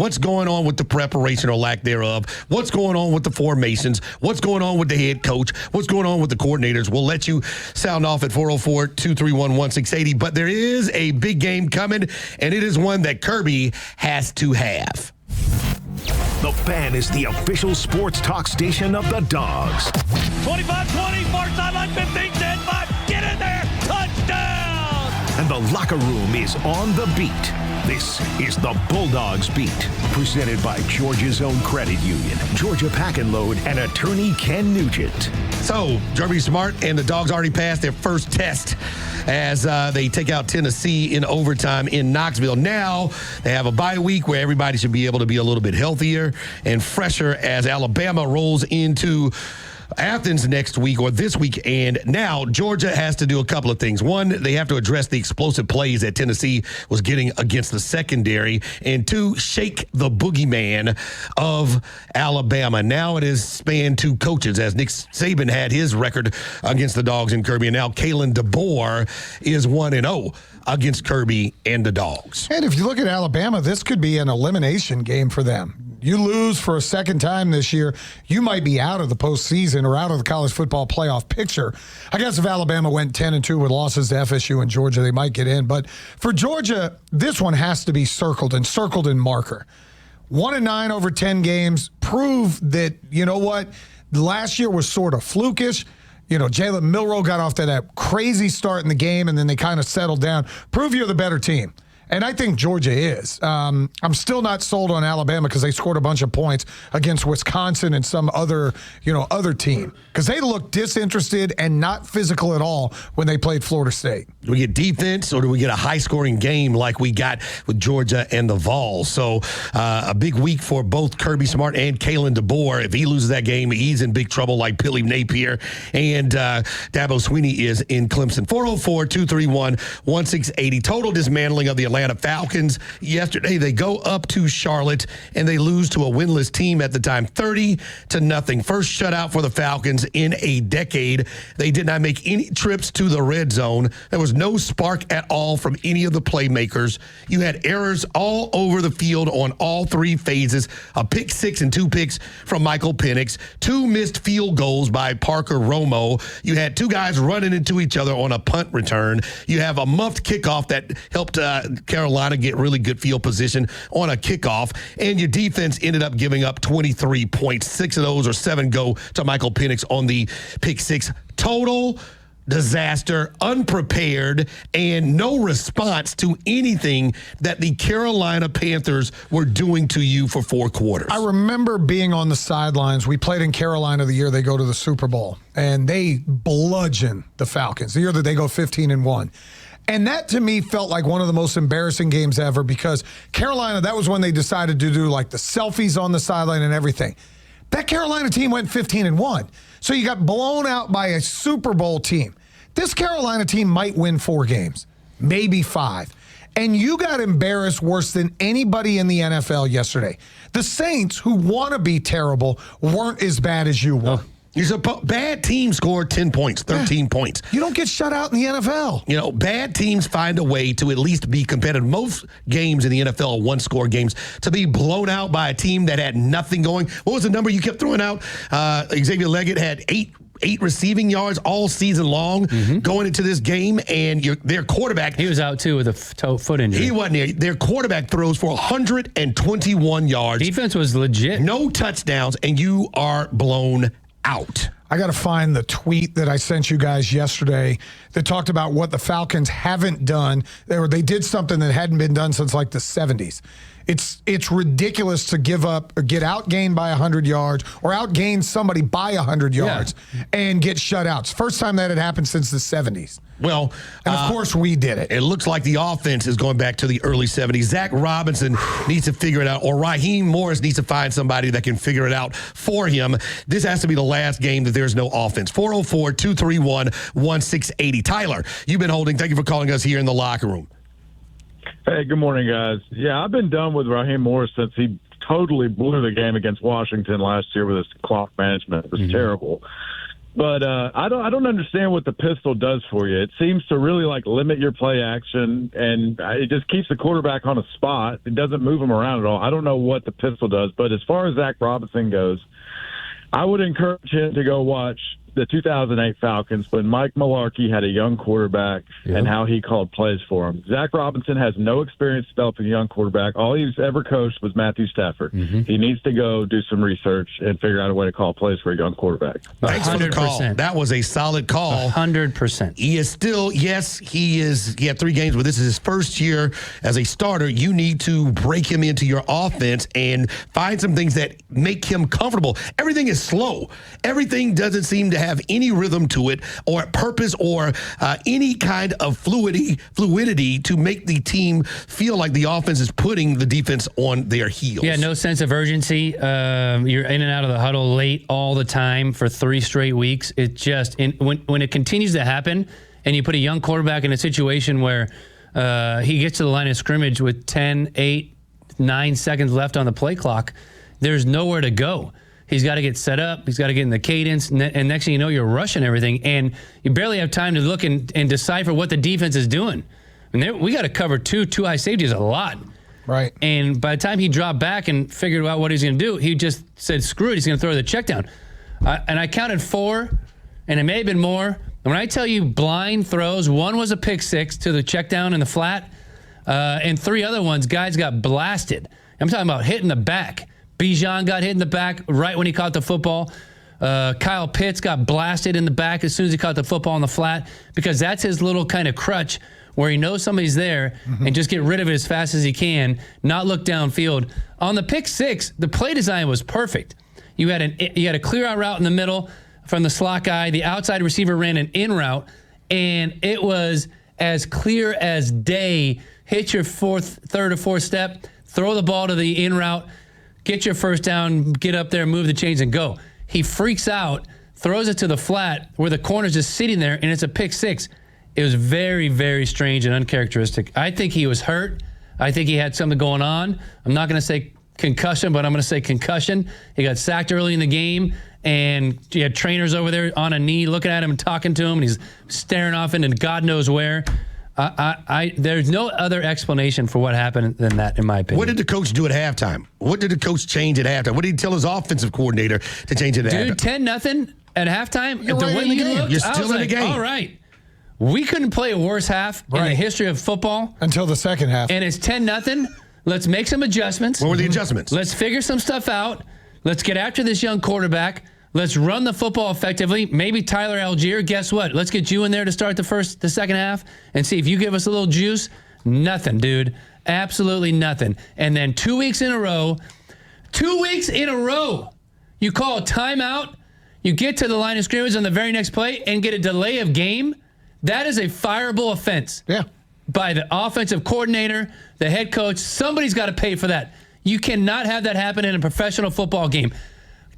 what's going on with the preparation or lack thereof, what's going on with the formations, what's going on with the head coach, what's going on with the coordinators. We'll let you sound off at 404-231-1680. But there is a big game coming, and it is one that Kirby has to have. The Fan is the official sports talk station of the Dogs. 25-20, far sideline, 15, 10, 5, get in there, touchdown! And the locker room is on the beat. This is the Bulldogs Beat, presented by Georgia's own credit union, Georgia Pack and Load, and attorney Ken Nugent. So, Kirby Smart and the Dogs already passed their first test as they take out Tennessee in overtime in Knoxville. Now they have a bye week where everybody should be able to be a little bit healthier and fresher as Alabama rolls into Athens next week or this week. And now Georgia has to do a couple of things. One, they have to address the explosive plays that Tennessee was getting against the secondary. And two, shake the boogeyman of Alabama. Now it is spanned two coaches, as Nick Saban had his record against the Dogs and Kirby. And now Kalen DeBoer is 1-0 against Kirby and the Dogs. And if you look at Alabama, this could be an elimination game for them. You lose for a second time this year, you might be out of the postseason or out of the college football playoff picture. I guess if Alabama went 10-2 with losses to FSU and Georgia, they might get in. But for Georgia, this one has to be circled in marker. 1-9 over 10 games. Prove that, you know what, last year was sort of flukish. You know, Jalen Milroe got off to that crazy start in the game, and then they kind of settled down. Prove you're the better team. And I think Georgia is. I'm still not sold on Alabama because they scored a bunch of points against Wisconsin and some other team. Because they looked disinterested and not physical at all when they played Florida State. Do we get defense or do we get a high-scoring game like we got with Georgia and the Vols? So a big week for both Kirby Smart and Kalen DeBoer. If he loses that game, he's in big trouble like Billy Napier. And Dabo Swinney is in Clemson. 404-231-1680. Total dismantling of the Atlanta Falcons. Yesterday, they go up to Charlotte, and they lose to a winless team at the time, 30-0. First shutout for the Falcons in a decade. They did not make any trips to the red zone. There was no spark at all from any of the playmakers. You had errors all over the field on all three phases. A pick six and two picks from Michael Penix. Two missed field goals by Parker Romo. You had two guys running into each other on a punt return. You have a muffed kickoff that helped Carolina get really good field position on a kickoff. And your defense ended up giving up 23 points. 6 of those or 7 go to Michael Penix on the pick six. Total disaster, unprepared, and no response to anything that the Carolina Panthers were doing to you for 4 quarters. I remember being on the sidelines. We played in Carolina the year they go to the Super Bowl, and they bludgeon the Falcons, the year that they go 15-1. And that, to me, felt like one of the most embarrassing games ever because Carolina, that was when they decided to do, like, the selfies on the sideline and everything. That Carolina team went 15-1. So you got blown out by a Super Bowl team. This Carolina team might win 4 games, maybe 5. And you got embarrassed worse than anybody in the NFL yesterday. The Saints, who want to be terrible, weren't as bad as you were. Bad teams score 10 points, 13 points. You don't get shut out in the NFL. You know, bad teams find a way to at least be competitive. Most games in the NFL are one-score games. To be blown out by a team that had nothing going. What was the number you kept throwing out? Xavier Leggett had 8 receiving yards all season long going into this game, and their quarterback... He was out, too, with a foot injury. He wasn't there. Their quarterback throws for 121 yards. Defense was legit. No touchdowns, and you are blown out. I got to find the tweet that I sent you guys yesterday that talked about what the Falcons haven't done. They did something that hadn't been done since like the 70s. It's ridiculous to give up or get outgained by 100 yards or outgain somebody by 100 yards and get shutouts. First time that had happened since the 70s. Well, and of course we did it. It looks like the offense is going back to the early 70s. Zach Robinson needs to figure it out, or Raheem Morris needs to find somebody that can figure it out for him. This has to be the last game that there's no offense. 404-231-1680. Tyler, you've been holding. Thank you for calling us here in the locker room. Hey, good morning, guys. Yeah, I've been done with Raheem Morris since he totally blew the game against Washington last year with his clock management. It was terrible. But I don't understand what the pistol does for you. It seems to really limit your play action, and it just keeps the quarterback on a spot. It doesn't move him around at all. I don't know what the pistol does, but as far as Zach Robinson goes, I would encourage him to go watch the 2008 Falcons when Mike Mularkey had a young quarterback and how he called plays for him. Zach Robinson has no experience developing a young quarterback. All he's ever coached was Matthew Stafford. He needs to go do some research and figure out a way to call plays for a young quarterback. Thanks for the call. That was a solid call. 100%. He is still, yes, he had 3 games, but this is his first year as a starter. You need to break him into your offense and find some things that make him comfortable. Everything is slow. Everything doesn't seem to have any rhythm to it or purpose or any kind of fluidity to make the team feel like the offense is putting the defense on their heels. Yeah, no sense of urgency. You're in and out of the huddle late all the time for 3 straight weeks. It just, when it continues to happen and you put a young quarterback in a situation where he gets to the line of scrimmage with 10, 8, 9 seconds left on the play clock, there's nowhere to go. He's got to get set up. He's got to get in the cadence. And next thing you know, you're rushing everything. And you barely have time to look and decipher what the defense is doing. And we got to cover two high safeties a lot. Right. And by the time he dropped back and figured out what he's going to do, he just said, screw it, he's going to throw the check down. And I counted 4, and it may have been more. And when I tell you blind throws, 1 was a pick 6 to the check down in the flat, and 3 other ones, guys got blasted. I'm talking about hitting the back. Bijan got hit in the back right when he caught the football. Kyle Pitts got blasted in the back as soon as he caught the football in the flat, because that's his little kind of crutch where he knows somebody's there and just get rid of it as fast as he can, not look downfield. On the pick 6, the play design was perfect. You had a clear out route in the middle from the slot guy. The outside receiver ran an in route, and it was as clear as day. Hit your third or fourth step, throw the ball to the in route, get your first down, get up there, move the chains, and go. He freaks out, throws it to the flat where the corner's just sitting there, and it's a pick 6. It was very, very strange and uncharacteristic. I think he was hurt. I think he had something going on. I'm not going to say concussion, but I'm going to say concussion. He got sacked early in the game, and you had trainers over there on a knee looking at him and talking to him, and he's staring off into God knows where. There's no other explanation for what happened than that, in my opinion. What did the coach do at halftime? What did the coach change at halftime? What did he tell his offensive coordinator to change at halftime? Dude, 10-0 at halftime? You're right in the game. You're still in the game. All right. We couldn't play a worse half in the history of football. Until the second half. And it's 10-0. Let's make some adjustments. What were the adjustments? Let's figure some stuff out. Let's get after this young quarterback. Let's run the football effectively. Maybe Tyler Algier, guess what? Let's get you in there to start the second half and see if you give us a little juice. Nothing, dude. Absolutely nothing. And then 2 weeks in a row, you call a timeout, you get to the line of scrimmage on the very next play and get a delay of game. That is a fireable offense. Yeah. By the offensive coordinator, the head coach. Somebody's got to pay for that. You cannot have that happen in a professional football game.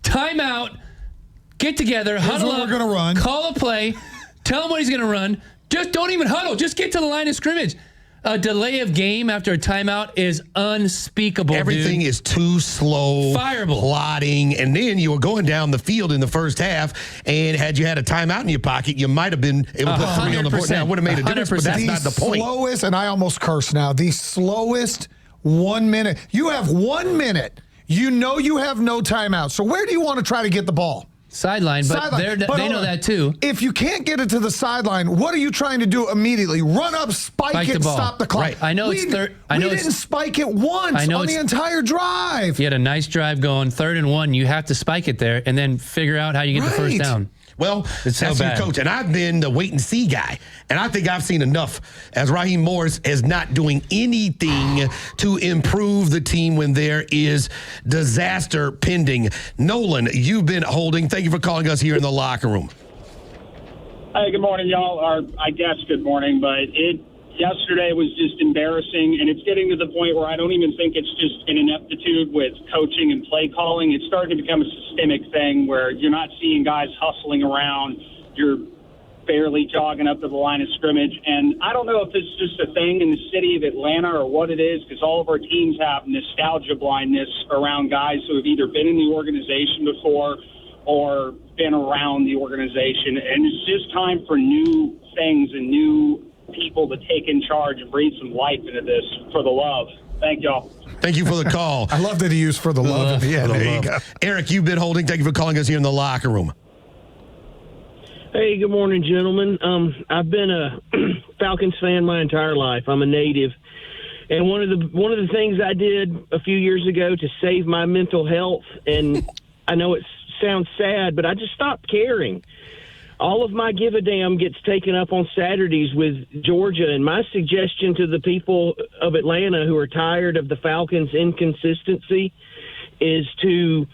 Timeout. Get together, huddle up, we're gonna run. Call a play, tell him what he's going to run. Just don't even huddle. Just get to the line of scrimmage. A delay of game after a timeout is unspeakable, Everything is too slow. Fireable. Plotting. And then you were going down the field in the first half, and had you had a timeout in your pocket, you might have been able to put 3 on the board. Now, it would have made a difference, but that's not the point. The slowest, and I almost curse now, the slowest 1 minute. You have 1 minute. You know you have no timeout. So where do you want to try to get the ball? Sideline, but they know that too. If you can't get it to the sideline, what are you trying to do immediately? Run up, spike it, stop the clock. Right. I know it's third. We didn't spike it once on the entire drive. You had a nice drive going, 3rd and 1. You have to spike it there and then figure out how you get the first down. Well, that's your coach. And I've been the wait-and-see guy. And I think I've seen enough as Raheem Morris is not doing anything to improve the team when there is disaster pending. Nolan, you've been holding. Thank you for calling us here in the locker room. Hey, good morning, y'all. Or I guess good morning, but yesterday was just embarrassing, and it's getting to the point where I don't even think it's just an ineptitude with coaching and play calling. It's starting to become a systemic thing where you're not seeing guys hustling around. You're barely jogging up to the line of scrimmage. And I don't know if this is just a thing in the city of Atlanta or what it is, because all of our teams have nostalgia blindness around guys who have either been in the organization before or been around the organization. And it's just time for new things and new people to take in charge and breathe some life into this for the love. Thank y'all. Thank you for the call. I love that he used for the love. Yeah, there you go. Eric, you've been holding. Thank you for calling us here in the locker room. Hey, good morning, gentlemen. I've been a Falcons fan my entire life. I'm a native. And one of the things I did a few years ago to save my mental health, and I know it sounds sad, but I just stopped caring. All of my give a damn gets taken up on Saturdays with Georgia, and my suggestion to the people of Atlanta who are tired of the Falcons' inconsistency is to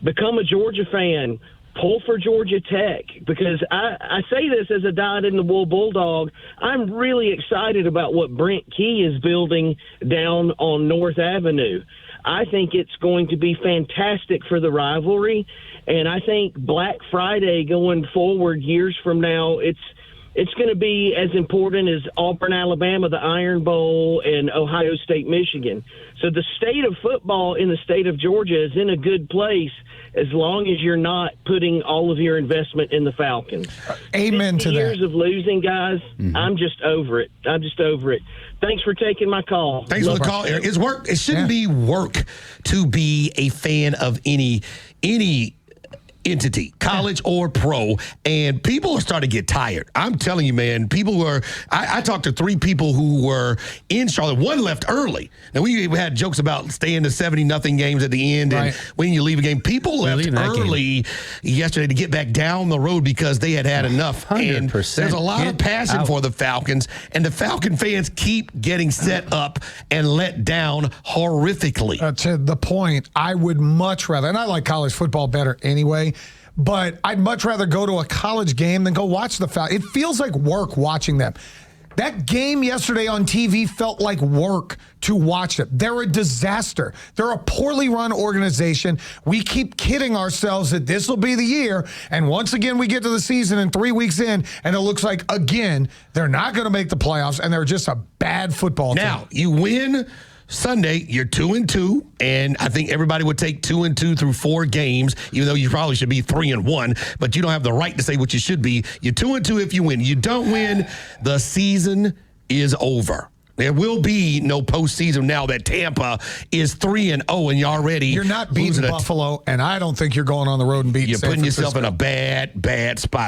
become a Georgia fan. Pull for Georgia Tech, because I say this as a dyed-in-the-wool Bulldog. I'm really excited about what Brent Key is building down on North Avenue. I think it's going to be fantastic for the rivalry, and I think Black Friday going forward years from now, it's going to be as important as Auburn, Alabama, the Iron Bowl, and Ohio State, Michigan. So the state of football in the state of Georgia is in a good place as long as you're not putting all of your investment in the Falcons. Amen to that. Years of losing, guys, I'm just over it. Thanks for taking my call. Thanks for the call, Eric. It's work. It shouldn't be work to be a fan of any entity, college or pro, and people are starting to get tired. I'm telling you, man, people were, I talked to 3 people who were in Charlotte. One left early. Now, we had jokes about staying to 70-0 games at the end, and when you leave a game, people left early yesterday to get back down the road because they had enough. 100%. And there's a lot of passion for the Falcons, and the Falcon fans keep getting set up and let down horrifically. To the point, I would much rather, and I like college football better anyway, but I'd much rather go to a college game than go watch the Falcons. It feels like work watching them. That game yesterday on TV felt like work to watch them. They're a disaster. They're a poorly run organization. We keep kidding ourselves that this will be the year, and once again we get to the season and 3 weeks in, and it looks like, again, they're not going to make the playoffs, and they're just a bad football team. Now, you win Sunday, you're 2-2, and I think everybody would take 2-2 through 4 games, even though you probably should be 3-1, but you don't have the right to say what you should be. You're 2-2 if you win. You don't win, the season is over. There will be no postseason now that Tampa is 3-0, and you're not beating Buffalo, and I don't think you're going on the road and beating You're San putting yourself Francisco. in a bad spot.